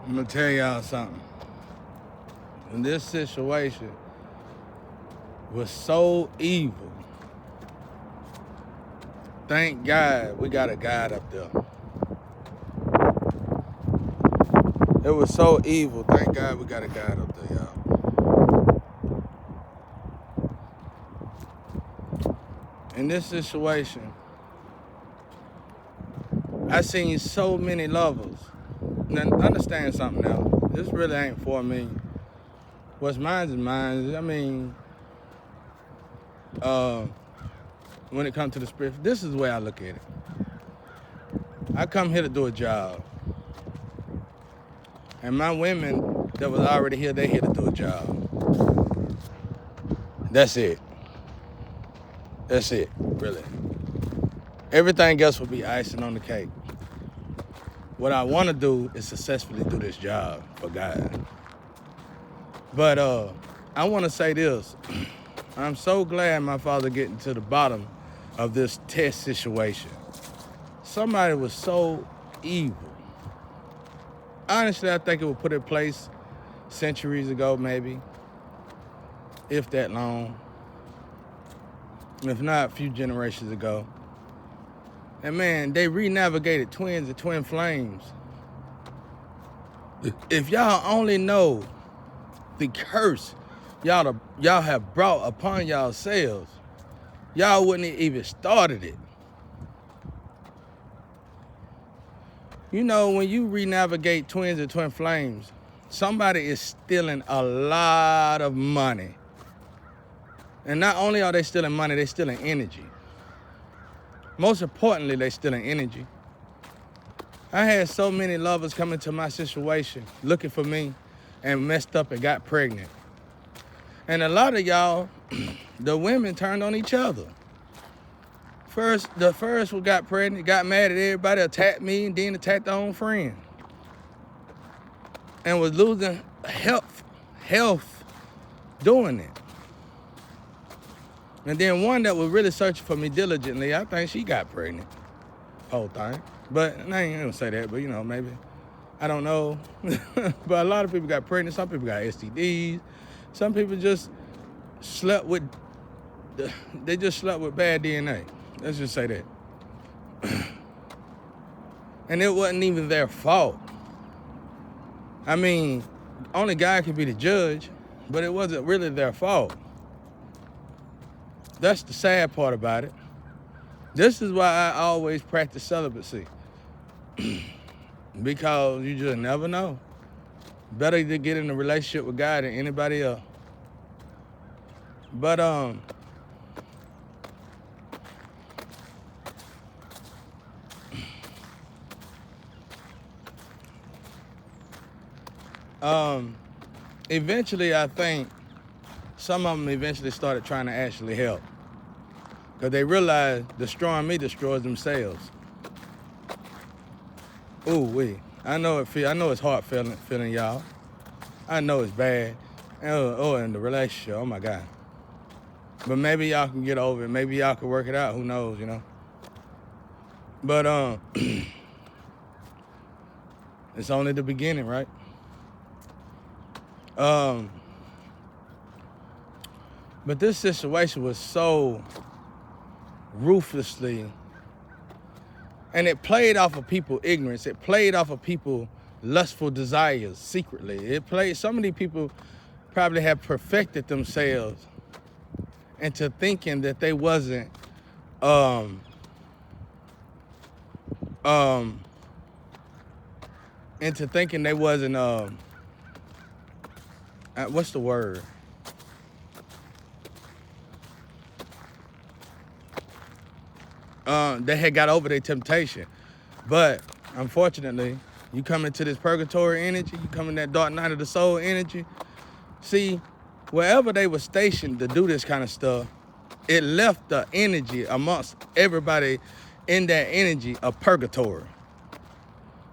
I'm gonna tell y'all something. And this situation was so evil. Thank God we got a guide up there. It was so evil. Thank God we got a guide up there, y'all. In this situation, I seen so many lovers. Now, understand something now. This really ain't for me. What's mine is mine. I mean, when it comes to the spirit, this is the way I look at it. I come here to do a job. And my women that was already here, they here to do a job. That's it. That's it, really. Everything else will be icing on the cake. What I want to do is successfully do this job for God. But I want to say this. I'm so glad my father getting to the bottom of this test situation. Somebody was so evil. Honestly, I think it was put in place centuries ago, maybe, if that long. If not, a few generations ago. And man, they re-navigated twins and twin flames. If y'all only know the curse y'all have brought upon yourselves, y'all wouldn't have even started it. You know, when you re-navigate twins and twin flames, somebody is stealing a lot of money. And not only are they stealing money, they're stealing energy. Most importantly, they're stealing energy. I had so many lovers come into my situation looking for me and messed up and got pregnant. And a lot of y'all, the women turned on each other. The first one got pregnant, got mad at everybody, attacked me, and then attacked their own friend. And was losing health doing it. And then one that was really searching for me diligently, I think she got pregnant. Whole thing. But I ain't gonna say that, but you know, maybe. I don't know. But a lot of people got pregnant. Some people got STDs. Some people just slept with bad DNA. Let's just say that. And it wasn't even their fault. I mean, only God can be the judge, but it wasn't really their fault. That's the sad part about it. This is why I always practice celibacy. Because you just never know. Better to get in a relationship with God than anybody else. But eventually I think some of them eventually started trying to actually help. Because they realized destroying me destroys themselves. Ooh, wee. I know it's hard feeling y'all. I know it's bad. In the relationship, oh my God. But maybe y'all can get over it. Maybe y'all can work it out. Who knows, you know? But it's only the beginning, right? But this situation was so ruthlessly, and it played off of people's ignorance. It played off of people's lustful desires secretly. So many people probably have perfected themselves into thinking that they wasn't, what's the word? They had got over their temptation. But unfortunately, you come into this purgatory energy, you come in that dark night of the soul energy. See, wherever they were stationed to do this kind of stuff, it left the energy amongst everybody in that energy of purgatory.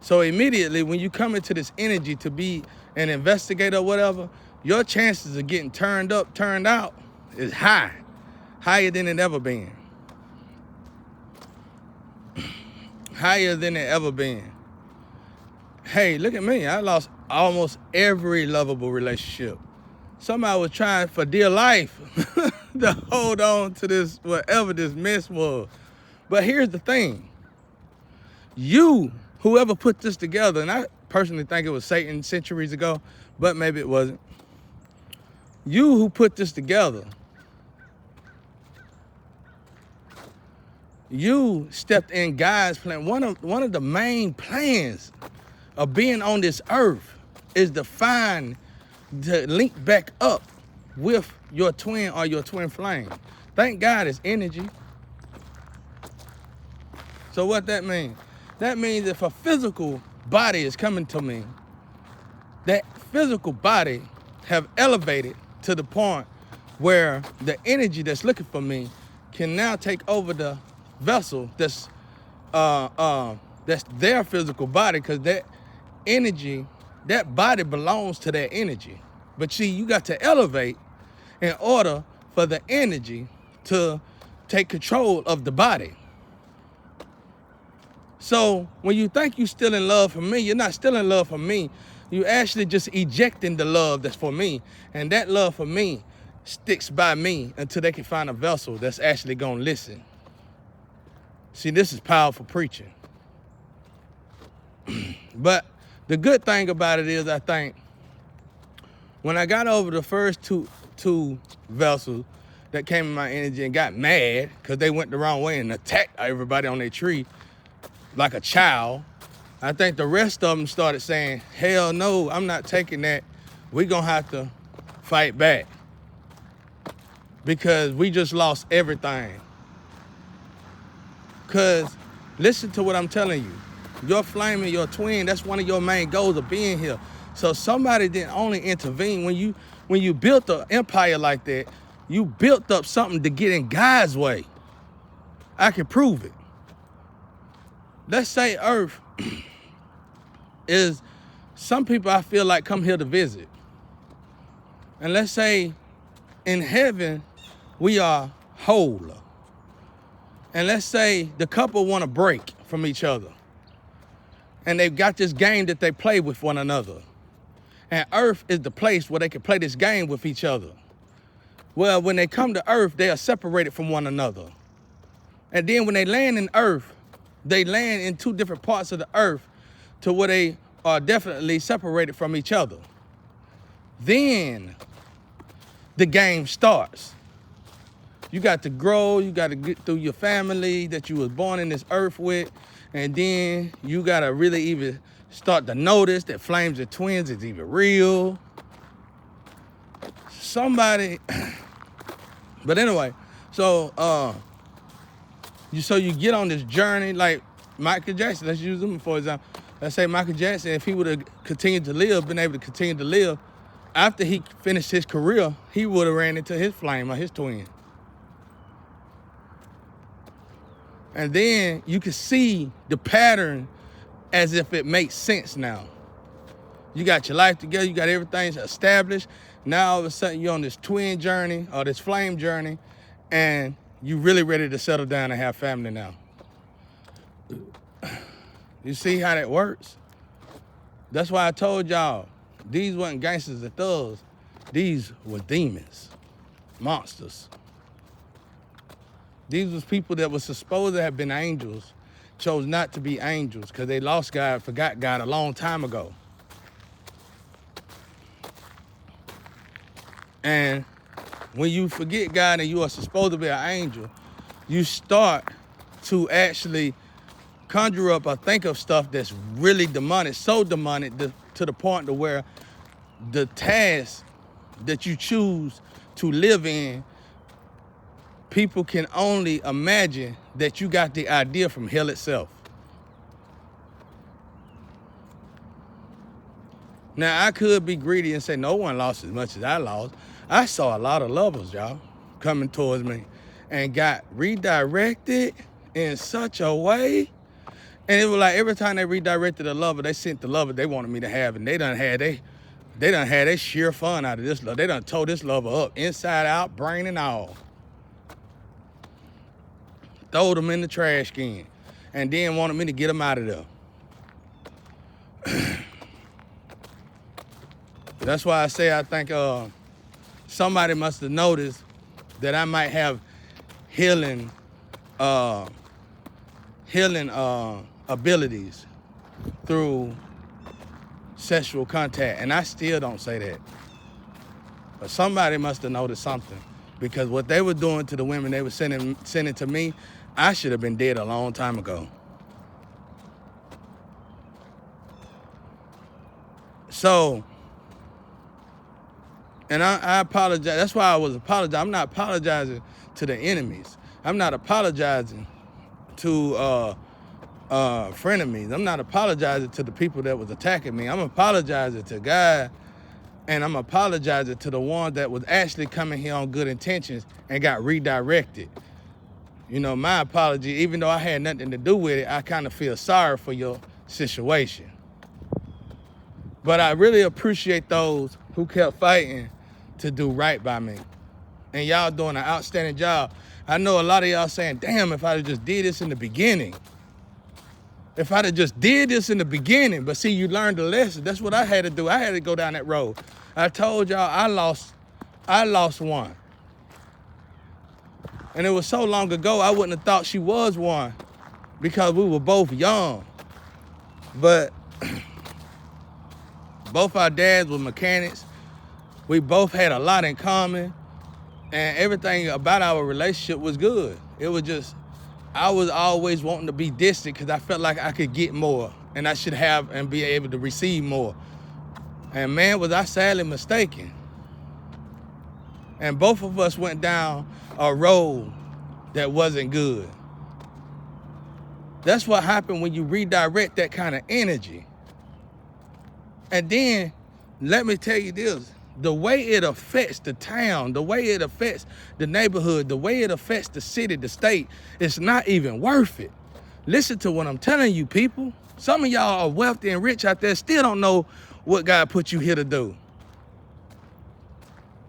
So immediately when you come into this energy to be an investigator or whatever, your chances of getting turned up, turned out is high. Higher than it ever been. Higher than it ever been. Hey, look at me. I lost almost every lovable relationship. Somebody was trying for dear life to hold on to this, whatever this mess was. But here's the thing. You, whoever put this together, and I personally think it was Satan centuries ago, but maybe it wasn't. You who put this together, you stepped in God's plan. One of the main plans of being on this earth is to link back up with your twin or your twin flame. Thank God it's energy. So what that means? That means if a physical body is coming to me, that physical body have elevated to the point where the energy that's looking for me can now take over the vessel that's their physical body, because that energy, that body belongs to that energy. But see, you got to elevate in order for the energy to take control of the body. So when you think you're still in love for me, you're not still in love for me. You actually just ejecting the love that's for me. And that love for me sticks by me until they can find a vessel that's actually gonna listen. See, this is powerful preaching. But the good thing about it is, I think, when I got over the first two vessels that came in my energy and got mad because they went the wrong way and attacked everybody on their tree like a child, I think the rest of them started saying, hell no, I'm not taking that. We're gonna have to fight back because we just lost everything. Because listen to what I'm telling you. Your flame and your twin, that's one of your main goals of being here. So somebody didn't only intervene. When you built an empire like that, you built up something to get in God's way. I can prove it. Let's say Earth is, some people I feel like come here to visit. And let's say in heaven, we are whole. And let's say the couple want to break from each other. And they've got this game that they play with one another. And Earth is the place where they can play this game with each other. Well, when they come to Earth, they are separated from one another. And then when they land in Earth, they land in two different parts of the Earth to where they are definitely separated from each other. Then the game starts. You got to grow, you got to get through your family that you was born in this earth with, and then you got to really even start to notice that flames and twins is even real. Somebody, but anyway, so you get on this journey like Michael Jackson. Let's use him for example. Let's say Michael Jackson, if he would have continued to live, been able to continue to live, after he finished his career, he would have ran into his flame or his twin. And then you can see the pattern as if it makes sense now. You got your life together, you got everything established. Now all of a sudden you're on this twin journey or this flame journey, and you're really ready to settle down and have family now. You see how that works? That's why I told y'all, these wasn't gangsters and thugs. These were demons, monsters. These was people that were supposed to have been angels, chose not to be angels because they lost God, forgot God a long time ago. And when you forget God and you are supposed to be an angel, you start to actually conjure up or think of stuff that's really demonic, so demonic to the point to where the task that you choose to live in, people can only imagine that you got the idea from hell itself. Now, I could be greedy and say no one lost as much as I lost. I saw a lot of lovers, y'all, coming towards me and got redirected in such a way. And it was like every time they redirected a lover, they sent the lover they wanted me to have, and they done had their sheer fun out of this love. They done tore this lover up, inside out, brain and all. Throwed them in the trash can, and then wanted me to get them out of there. That's why I say I think somebody must have noticed that I might have healing abilities through sexual contact, and I still don't say that. But somebody must have noticed something, because what they were doing to the women they were sending to me, I should have been dead a long time ago. So, and I apologize. That's why I was apologizing. I'm not apologizing to the enemies. I'm not apologizing to frenemies. I'm not apologizing to the people that was attacking me. I'm apologizing to God, and I'm apologizing to the one that was actually coming here on good intentions and got redirected. You know, my apology, even though I had nothing to do with it, I kind of feel sorry for your situation. But I really appreciate those who kept fighting to do right by me. And y'all doing an outstanding job. I know a lot of y'all saying, damn, if I'd have just did this in the beginning. If I'd have just did this in the beginning. But see, you learned the lesson. That's what I had to do. I had to go down that road. I told y'all I lost one. And it was so long ago, I wouldn't have thought she was one, because we were both young. But both our dads were mechanics. We both had a lot in common, and everything about our relationship was good. It was just, I was always wanting to be distant because I felt like I could get more and I should have and be able to receive more. And man, was I sadly mistaken. And both of us went down a road that wasn't good. That's what happened when you redirect that kind of energy. And then, let me tell you this, the way it affects the town, the way it affects the neighborhood, the way it affects the city, the state, it's not even worth it. Listen to what I'm telling you, people. Some of y'all are wealthy and rich out there, still don't know what God put you here to do.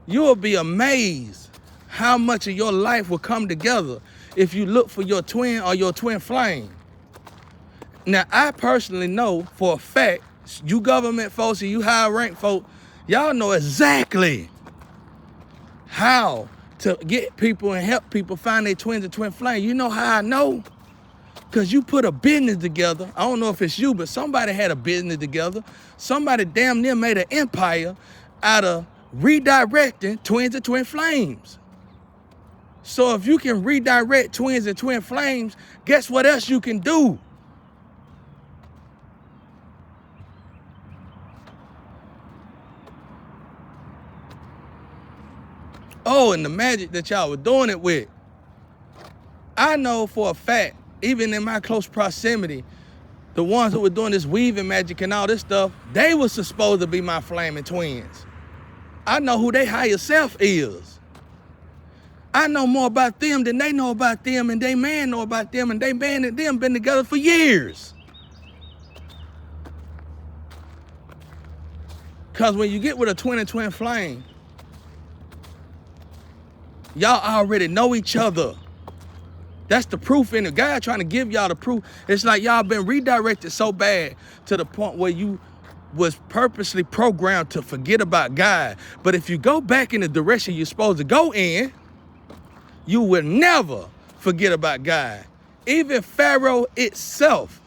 You will be amazed how much of your life will come together if you look for your twin or your twin flame. Now, I personally know for a fact, you government folks and you high rank folks, y'all know exactly how to get people and help people find their twins and twin flames. You know how I know? Because you put a business together. I don't know if it's you, but somebody had a business together. Somebody damn near made an empire out of redirecting twins and twin flames. So if you can redirect twins and twin flames, guess what else you can do? Oh, and the magic that y'all were doing it with. I know for a fact, even in my close proximity, the ones who were doing this weaving magic and all this stuff, they were supposed to be my flaming twins. I know who their higher self is. I know more about them than they know about them, and they man know about them, and they man and them been together for years. Because when you get with a twin and twin flame, y'all already know each other. That's the proof in it. God trying to give y'all the proof. It's like y'all been redirected so bad to the point where you was purposely programmed to forget about God. But if you go back in the direction you're supposed to go in, you will never forget about God. Even Pharaoh itself,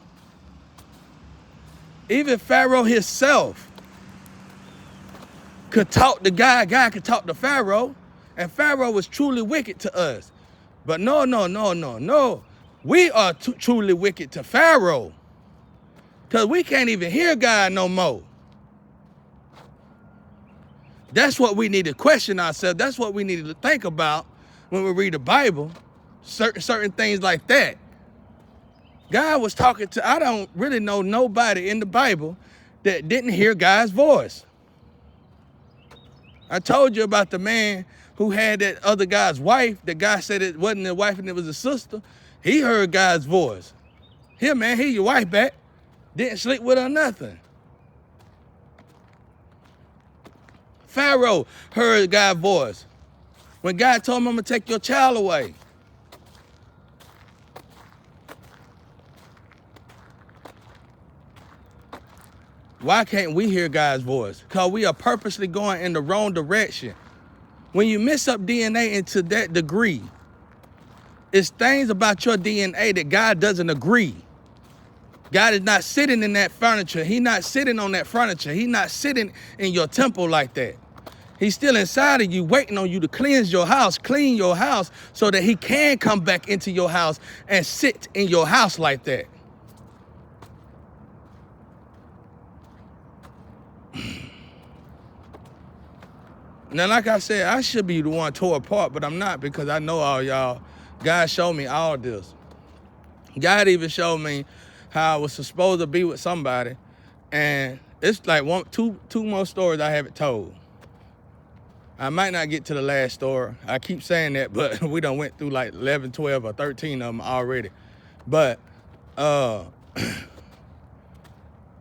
even Pharaoh himself could talk to God. God could talk to Pharaoh. And Pharaoh was truly wicked to us. But no. We are truly wicked to Pharaoh. Because we can't even hear God no more. That's what we need to question ourselves. That's what we need to think about when we read the Bible. Certain things like that. God was talking to, I don't really know nobody in the Bible that didn't hear God's voice. I told you about the man who had that other guy's wife. The guy said it wasn't his wife and it was a sister. He heard God's voice. Here, man, here your wife back. Didn't sleep with her or nothing. Pharaoh heard God's voice when God told him, I'm going to take your child away. Why can't we hear God's voice? Because we are purposely going in the wrong direction. When you mix up DNA into that degree, it's things about your DNA that God doesn't agree. God is not sitting in that furniture. He's not sitting on that furniture. He's not sitting in your temple like that. He's still inside of you, waiting on you to cleanse your house, clean your house, so that he can come back into your house and sit in your house like that. Now, like I said, I should be the one tore apart, but I'm not, because I know all y'all. God showed me all this. God even showed me how I was supposed to be with somebody, and it's like two more stories I haven't told. I might not get to the last story. I keep saying that, but we done went through like 11, 12, or 13 of them already. But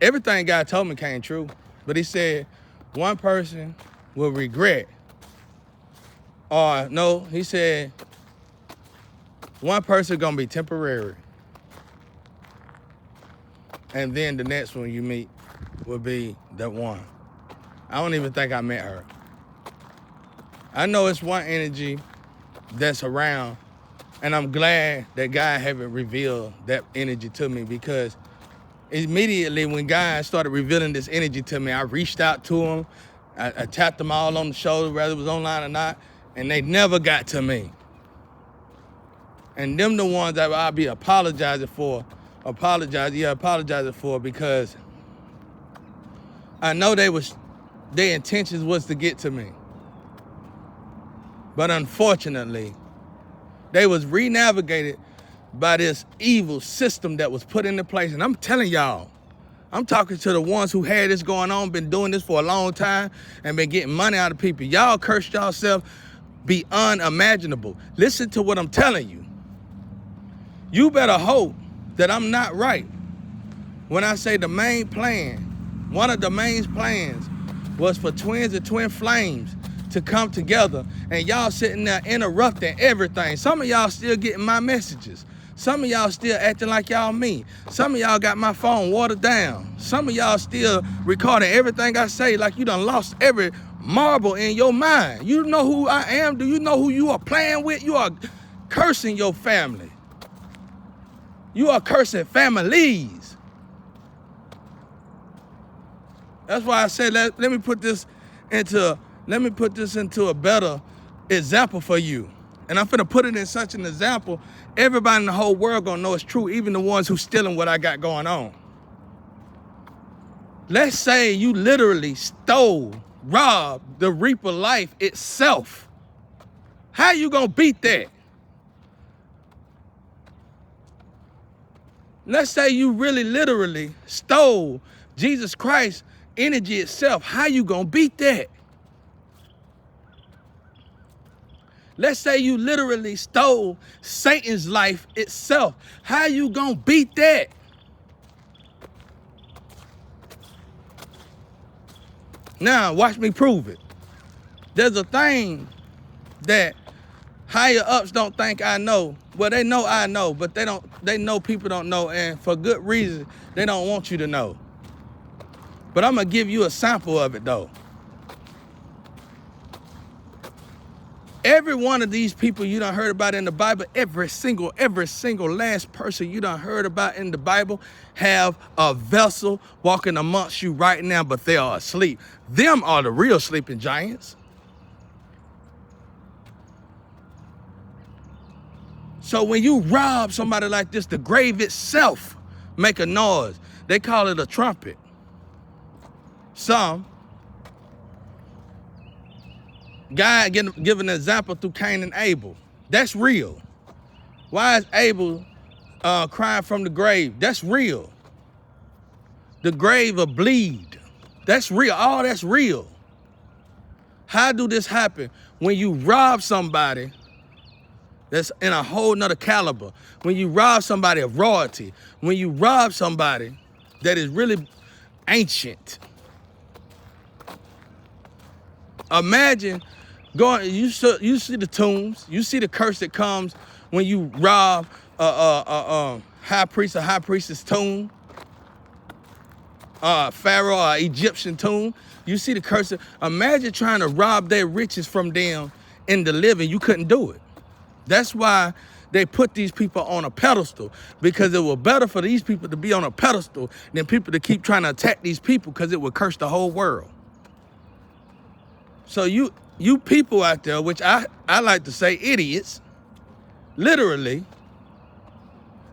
everything God told me came true. But he said one person will regret. Or no, he said one person gonna be temporary. And then the next one you meet will be the one. I don't even think I met her. I know it's one energy that's around, and I'm glad that God haven't revealed that energy to me, because immediately when God started revealing this energy to me, I reached out to him. I tapped them all on the shoulder, whether it was online or not, and they never got to me. And them the ones that I'll be apologizing for, because I know their intentions was to get to me. But unfortunately, they was re-navigated by this evil system that was put into place. And I'm telling y'all, I'm talking to the ones who had this going on, been doing this for a long time, and been getting money out of people. Y'all cursed yourself beyond unimaginable. Listen to what I'm telling you. You better hope that I'm not right when I say the main plan, one of the main plans was for twins and twin flames to come together, and y'all sitting there interrupting everything. Some of y'all still getting my messages. Some of y'all still acting like y'all me. Some of y'all got my phone watered down. Some of y'all still recording everything I say like you done lost every marble in your mind. You know who I am? Do you know who you are playing with? You are cursing your family. You are cursing families. That's why I said let me put this into a better example for you. And I'm finna put it in such an example, everybody in the whole world gonna know it's true, even the ones who stealing what I got going on. Let's say you literally robbed the Reaper life itself. How you gonna beat that? Let's say you really literally stole Jesus Christ energy itself. How you gonna beat that? Let's say you literally stole Satan's life itself. How you gonna beat that? Now, watch me prove it. There's a thing that higher ups don't think I know. Well, they know I know, but they know people don't know, and for good reason, they don't want you to know. But I'm gonna give you a sample of it though. Every one of these people you done heard about in the Bible, every single last person you done heard about in the Bible have a vessel walking amongst you right now, but they are asleep. Them are the real sleeping giants. So when you rob somebody like this, the grave itself make a noise. They call it a trumpet. God give an example through Cain and Abel. That's real. Why is Abel crying from the grave? That's real. The grave will bleed. That's real. All that's real. How do this happen? When you rob somebody that's in a whole nother caliber, when you rob somebody of royalty, when you rob somebody that is really ancient. Imagine going, you see the tombs, you see the curse that comes when you rob a high priest or high priestess tomb. Pharaoh or Egyptian tomb. You see the curse. Imagine trying to rob their riches from them in the living. You couldn't do it. That's why they put these people on a pedestal, because it was better for these people to be on a pedestal than people to keep trying to attack these people, because it would curse the whole world. So you people out there, which I like to say idiots, literally,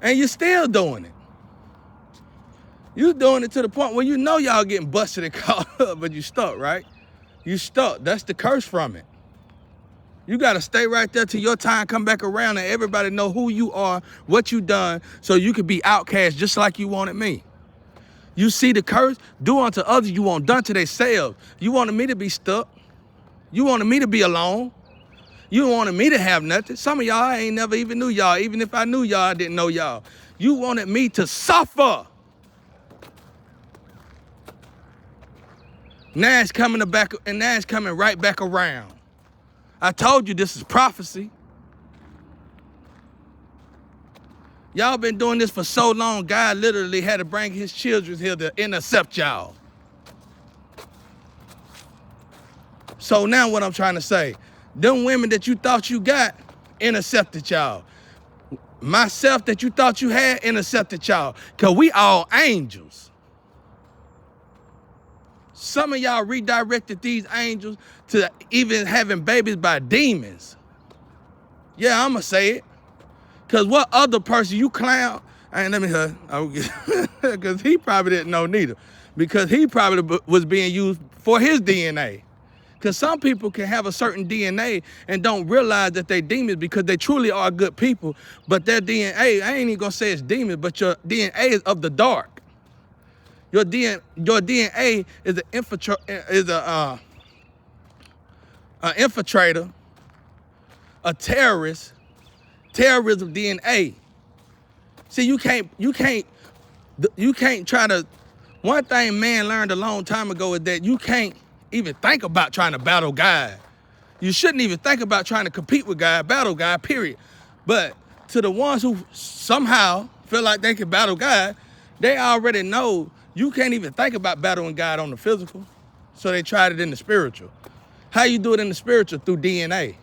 and you're still doing it. You doing it to the point where you know y'all getting busted and caught up, but you stuck, right? You stuck. That's the curse from it. You got to stay right there till your time come back around and everybody know who you are, what you done, so you could be outcast just like you wanted me. You see the curse? Do unto others you want done to themselves. You wanted me to be stuck. You wanted me to be alone. You wanted me to have nothing. Some of y'all, I ain't never even knew y'all. Even if I knew y'all, I didn't know y'all. You wanted me to suffer. Now it's coming back, and now it's coming right back around. I told you this is prophecy. Y'all been doing this for so long, God literally had to bring his children here to intercept y'all. So now what I'm trying to say, them women that you thought you got, intercepted y'all. Myself that you thought you had, intercepted y'all. Because we all angels. Some of y'all redirected these angels to even having babies by demons. Yeah, I'ma say it. Cause what other person you clown? Let me hear. Cause he probably didn't know neither. Because he probably was being used for his DNA. Cause some people can have a certain DNA and don't realize that they demons because they truly are good people. But their DNA, I ain't even gonna say it's demons, but your DNA is of the dark. Your DNA is an infiltrator, a terrorist, terrorism DNA. See, you can't try to. One thing man learned a long time ago is that you can't even think about trying to battle God. You shouldn't even think about trying to compete with God, battle God, period. But to the ones who somehow feel like they can battle God, they already know you can't even think about battling God on the physical. So they tried it in the spiritual. How you do it in the spiritual? Through DNA.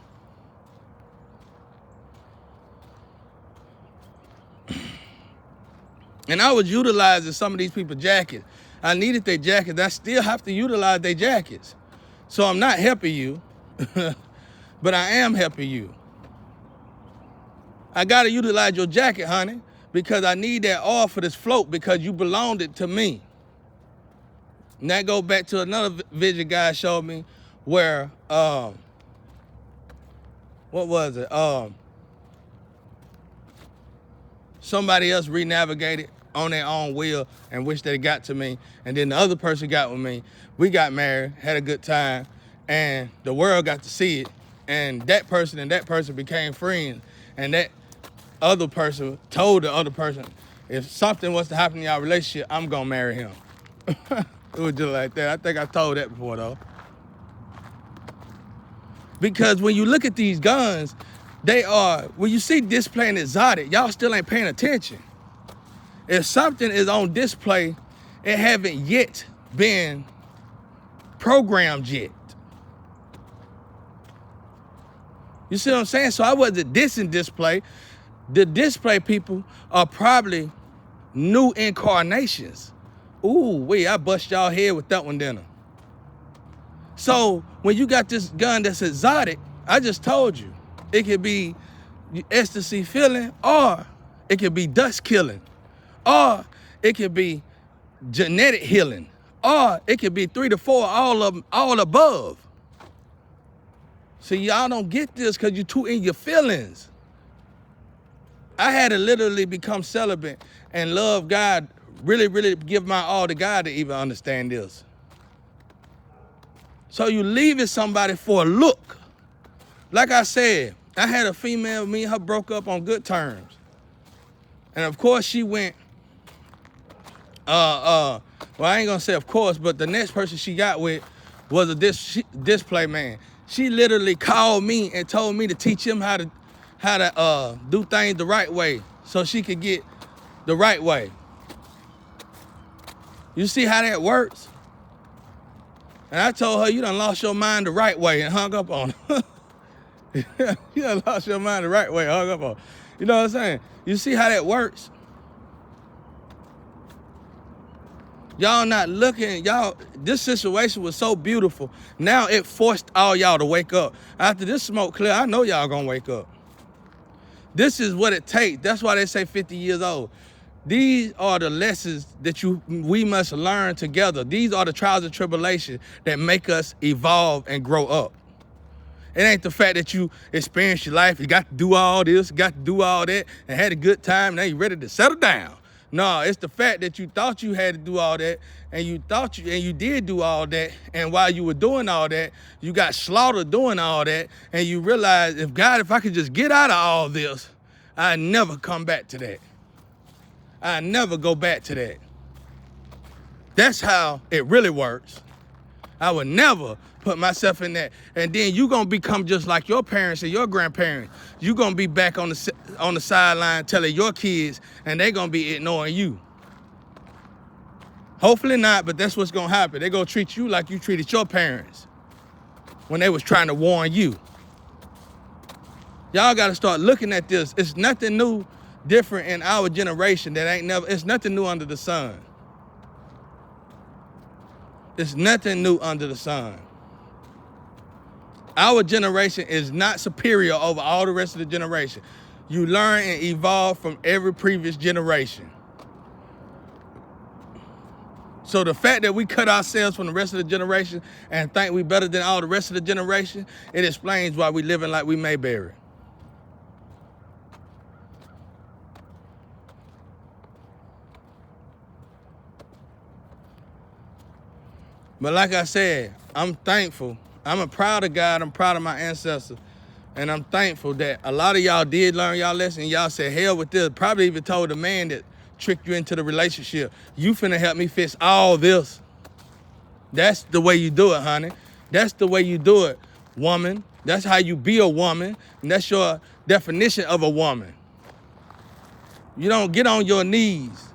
And I was utilizing some of these people's jackets. I needed their jackets. I still have to utilize their jackets. So I'm not helping you, but I am helping you. I gotta utilize your jacket, honey, because I need that oil for this float because you belonged it to me. And that goes back to another vision God showed me where, what was it? Somebody else renavigated on their own will and wished they got to me. And then the other person got with me. We got married, had a good time, and the world got to see it. And that person became friends. And that other person told the other person, if something was to happen in y'all relationship, I'm gonna marry him. It was just like that. I think I told that before though. Because when you look at these guns, when you see display and exotic, y'all still ain't paying attention. If something is on display, it haven't yet been programmed yet. You see what I'm saying? So I wasn't dissing display. The display people are probably new incarnations. Ooh, I bust y'all head with that one, didn't I? So when you got this gun that's exotic, I just told you, it could be ecstasy feeling, or it could be dust killing, or it could be genetic healing, or it could be 3 to 4, all above. See, y'all don't get this because you're too in your feelings. I had to literally become celibate and love God, really, really give my all to God to even understand this. So you leaving somebody for a look. Like I said, I had a female, me and her broke up on good terms. And of course she went, well, I ain't gonna say of course, but the next person she got with was a display man. She literally called me and told me to teach him how to do things the right way so she could get the right way. You see how that works? And I told her, you done lost your mind the right way and hung up on her. You done lost your mind the right way and hung up on her. You know what I'm saying? You see how that works? Y'all not looking, y'all, this situation was so beautiful. Now it forced all y'all to wake up. After this smoke clear, I know y'all gonna wake up. This is what it takes. That's why they say 50 years old. These are the lessons that we must learn together. These are the trials and tribulations that make us evolve and grow up. It ain't the fact that you experienced your life, you got to do all this, got to do all that, and had a good time, now you ready to settle down. No, it's the fact that you thought you had to do all that, and you did do all that, and while you were doing all that, you got slaughtered doing all that, and you realized, if I could just get out of all this, I'd never come back to that. I never go back to that. That's how it really works. I would never put myself in that. And then you gonna become just like your parents and your grandparents. You gonna be back on the sideline telling your kids, and they gonna be ignoring you. Hopefully not, but that's what's gonna happen. They gonna treat you like you treated your parents when they was trying to warn you. Y'all gotta start looking at this. It's nothing new, different in our generation it's nothing new under the sun. It's nothing new under the sun. Our generation is not superior over all the rest of the generation. You learn and evolve from every previous generation. So the fact that we cut ourselves from the rest of the generation and think we better than all the rest of the generation, it explains why we living like we Mayberry. But like I said, I'm thankful. I'm proud of God. I'm proud of my ancestors. And I'm thankful that a lot of y'all did learn y'all lesson. Y'all said, hell with this. Probably even told the man that tricked you into the relationship, you finna help me fix all this. That's the way you do it, honey. That's the way you do it, woman. That's how you be a woman. And that's your definition of a woman. You don't get on your knees.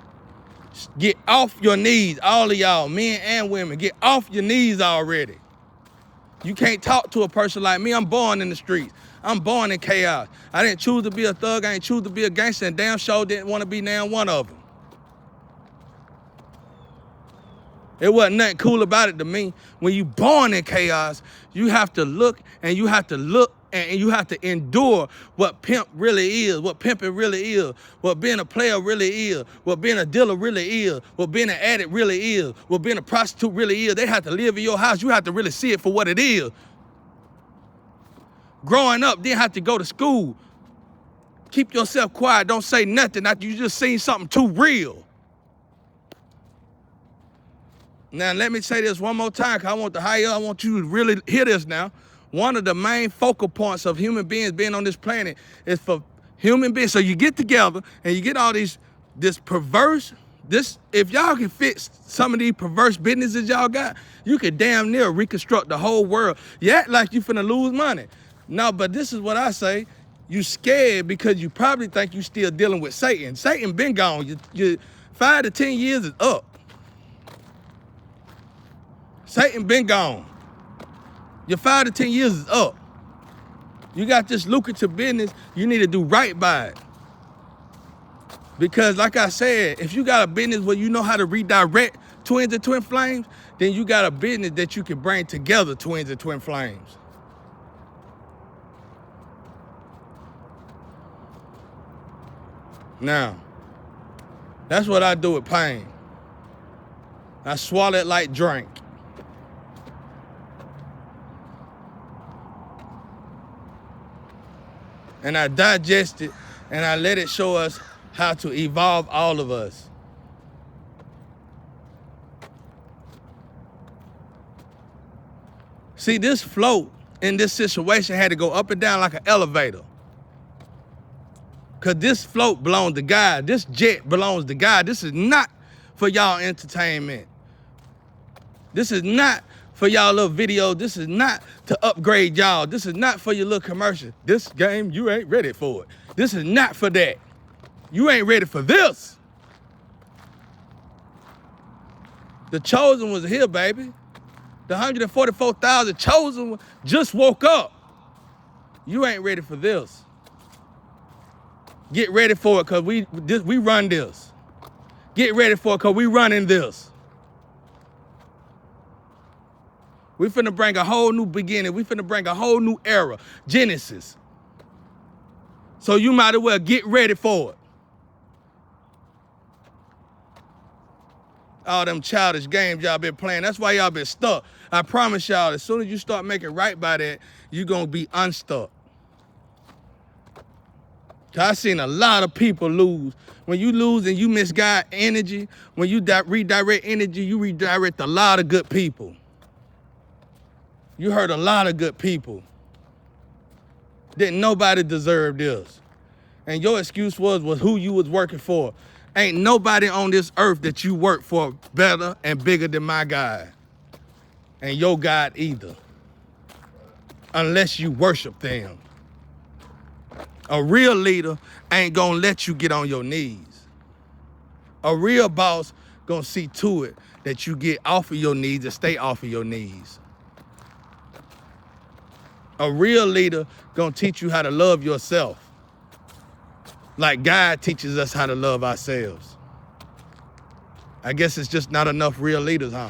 Get off your knees, all of y'all, men and women. Get off your knees already. You can't talk to a person like me. I'm born in the streets. I'm born in chaos. I didn't choose to be a thug. I didn't choose to be a gangster, and damn sure didn't want to be now one of them. It wasn't nothing cool about it to me. When you born in chaos, you have to look and you have to endure what pimp really is, what pimping really is, what being a player really is, what being a dealer really is, what being an addict really is, what being a prostitute really is. They have to live in your house. You have to really see it for what it is. Growing up, then have to go to school. Keep yourself quiet. Don't say nothing. You just seen something too real. Now, let me say this one more time, because I want you to really hear this now. One of the main focal points of human beings being on this planet is for human beings. So you get together and you get all if y'all can fix some of these perverse businesses y'all got, you could damn near reconstruct the whole world. You act like you finna lose money. No, but this is what I say. You scared because you probably think you still dealing with Satan. Satan been gone. You 5 to 10 years is up. Satan been gone. Your 5 to 10 years is up. You got this lucrative business, you need to do right by it. Because like I said, if you got a business where you know how to redirect twins and twin flames, then you got a business that you can bring together twins and twin flames. Now, that's what I do with pain. I swallow it like drink. And I digest it, and I let it show us how to evolve all of us. See, this float in this situation had to go up and down like an elevator. Because this float belongs to God. This jet belongs to God. This is not for y'all entertainment. This is not for y'all little video. This is not to upgrade y'all. This is not for your little commercial. This game, you ain't ready for it. This is not for that. You ain't ready for this. The chosen was here, baby. The 144,000 chosen just woke up. You ain't ready for this. Get ready for it, because we run this. Get ready for it, because we running this. We finna bring a whole new beginning. We finna bring a whole new era. Genesis. So you might as well get ready for it. All them childish games y'all been playing, that's why y'all been stuck. I promise y'all, as soon as you start making right by that, you gonna be unstuck. I seen a lot of people lose. When you lose and you misguide energy, when you redirect energy, you redirect a lot of good people. You hurt a lot of good people. Didn't nobody deserve this. And your excuse was who you was working for. Ain't nobody on this earth that you work for better and bigger than my God. And your God either. Unless you worship them. A real leader ain't gonna let you get on your knees. A real boss gonna see to it that you get off of your knees and stay off of your knees. A real leader gonna teach you how to love yourself. Like God teaches us how to love ourselves. I guess it's just not enough real leaders, huh?